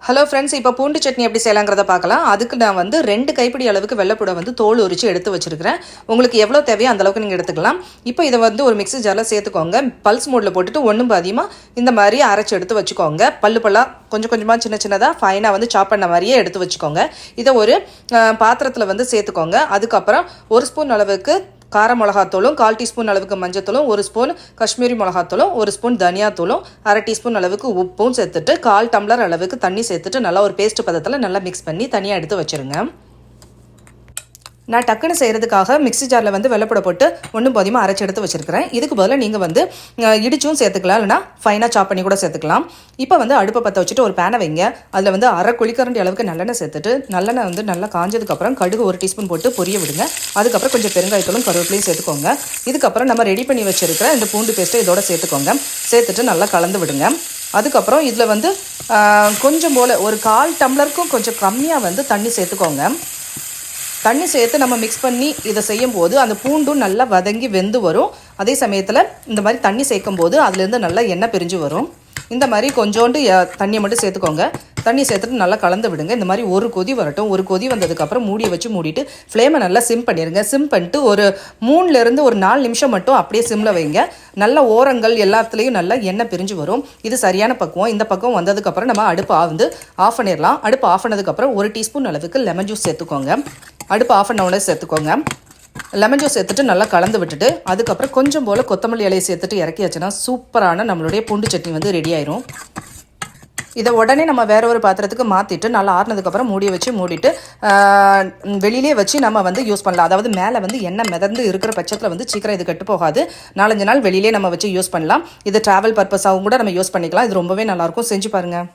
Hello friends, இப்போ பூண்டு சட்னி எப்படி செய்யலாங்கிறத பார்க்கலாம். அதுக்கு நான் வந்து 2 கைப்பிடி அளவுக்கு வெள்ளைப்பூடை வந்து தோல் உரித்து எடுத்து வச்சுருக்கிறேன். உங்களுக்கு எவ்வளோ தேவையோ அந்தளவுக்கு நீங்கள் எடுத்துக்கலாம். இப்போ இதை வந்து ஒரு மிக்ஸி ஜாரில் சேர்த்துக்கோங்க. பல்ஸ் மோடில் போட்டுட்டு ஒன்றும் பாதியமாக இந்த மாதிரி அரைச்சி எடுத்து வச்சுக்கோங்க. பல்லாக கொஞ்சம் கொஞ்சமாக சின்ன சின்னதாக ஃபைனாக வந்து சாப் பண்ண மாதிரியே எடுத்து வச்சுக்கோங்க. இதை ஒரு பாத்திரத்தில் வந்து சேர்த்துக்கோங்க. அதுக்கப்புறம் 1 ஸ்பூன் அளவுக்கு கார மிளகாத்தூளும், 1/4 டீஸ்பூன் அளவுக்கு மஞ்சத்தூளும், 1 ஸ்பூன் காஷ்மீரி மிளகாத்தூளும், 1 ஸ்பூன் தனியாத்தூளும், 1/2 டீஸ்பூன் அளவுக்கு உப்பும் சேர்த்துட்டு 1/4 டம்ளர் அளவுக்கு தண்ணி சேர்த்துட்டு நல்லா ஒரு பேஸ்ட் பதத்தில் நல்லா மிக்ஸ் பண்ணி தனியாக எடுத்து வச்சுருங்க. நான் டக்குன்னு செய்கிறதுக்காக மிக்ஸி ஜாரில் வந்து வெள்ளைப்பூடை போட்டு ஒன்றும் பாதியமாக அரைச்சி எடுத்து வச்சுருக்கிறேன். இதுக்கு பதிலாக நீங்கள் வந்து இடிச்சும் சேர்த்துக்கலாம், இல்லைனா ஃபைனாக சாப் பண்ணி கூட சேர்த்துக்கலாம். இப்போ வந்து அடுப்பை பற்ற வச்சுட்டு ஒரு பேனை வைங்க. அதில் வந்து 1/2 குழிக்கரண்டி அளவுக்கு நல்லெண்ணெய் சேர்த்துட்டு நல்லெண்ணெய் வந்து நல்லா காஞ்சதுக்கப்புறம் கடுகு 1 டீஸ்பூன் போட்டு பொரிய விடுங்க. அதுக்கப்புறம் கொஞ்சம் பெருங்காயத்தூளும் கருவேப்பிலையும் சேர்த்துக்கோங்க. இதுக்கப்புறம் நம்ம ரெடி பண்ணி வச்சுருக்கிற இந்த பூண்டு பேஸ்ட்டை இதோட சேர்த்துக்கோங்க. சேர்த்துட்டு நல்லா கலந்து விடுங்க. அதுக்கப்புறம் இதில் வந்து கொஞ்சம் போல் ஒரு 1/4 டம்ளருக்கும் கொஞ்சம் கம்மியாக வந்து தண்ணி சேர்த்துக்கோங்க. தண்ணி சேர்த்து நம்ம மிக்ஸ் பண்ணி இதை செய்யும் போது அந்த பூண்டும் நல்லா வதங்கி வெந்து வரும். அதே சமயத்தில் இந்த மாதிரி தண்ணி சேர்க்கும் போது அதுலேருந்து நல்லா எண்ணெய் பிரிஞ்சு வரும். இந்த மாதிரி கொஞ்சோண்டு தண்ணியை மட்டும் சேர்த்துக்கோங்க. தண்ணி சேர்த்துட்டு நல்லா கலந்து விடுங்க. இந்த மாதிரி ஒரு கொதி வரட்டும். ஒரு கொதி வந்ததுக்கப்புறம் மூடியை வச்சு மூடிட்டு ஃப்ளேமை நல்லா சிம் பண்ணிடுங்க. சிம் பண்ணிட்டு ஒரு 3லேருந்து ஒரு 4 நிமிஷம் மட்டும் அப்படியே சிம்மில் வைங்க. நல்ல ஓரங்கள் எல்லாத்துலேயும் நல்லா எண்ணெய் பிரிஞ்சு வரும். இது சரியான பக்குவம். இந்த பக்கம் வந்ததுக்கப்புறம் நம்ம அடுப்பு வந்து ஆஃப் பண்ணிடலாம். அடுப்பு ஆஃப் பண்ணதுக்கப்புறம் 1 டீஸ்பூன் அளவுக்கு லெமன் ஜூஸ் சேர்த்துக்கோங்க. அடுப்பு ஆஃப் பண்ண உடனே சேர்த்துக்கோங்க. லெமன் ஜூஸ் சேர்த்துட்டு நல்லா கலந்து விட்டுட்டு அதுக்கப்புறம் கொஞ்சம் போல் கொத்தமல்லி இலையை சேர்த்துட்டு இறக்கியாச்சுன்னா சூப்பரான நம்மளுடைய பூண்டு சட்னி வந்து ரெடி ஆயிரும். இதை உடனே நம்ம வேற ஒரு பாத்திரத்துக்கு மாற்றிட்டு நல்லா ஆறுனதுக்கப்புறம் மூடியை வச்சு மூடிட்டு வெளியிலே வச்சு நம்ம வந்து யூஸ் பண்ணலாம். அதாவது மேலே வந்து எண்ணெய் மிதந்து இருக்கிற பட்சத்தில் வந்து சீக்கிரம் இது கெட்டு போகாது. 4-5 நாள் வெளியிலே நம்ம வச்சு யூஸ் பண்ணலாம். இது ட்ராவல் பர்பஸாகவும் கூட நம்ம யூஸ் பண்ணிக்கலாம். இது ரொம்பவே நல்லாயிருக்கும். செஞ்சு பாருங்கள்.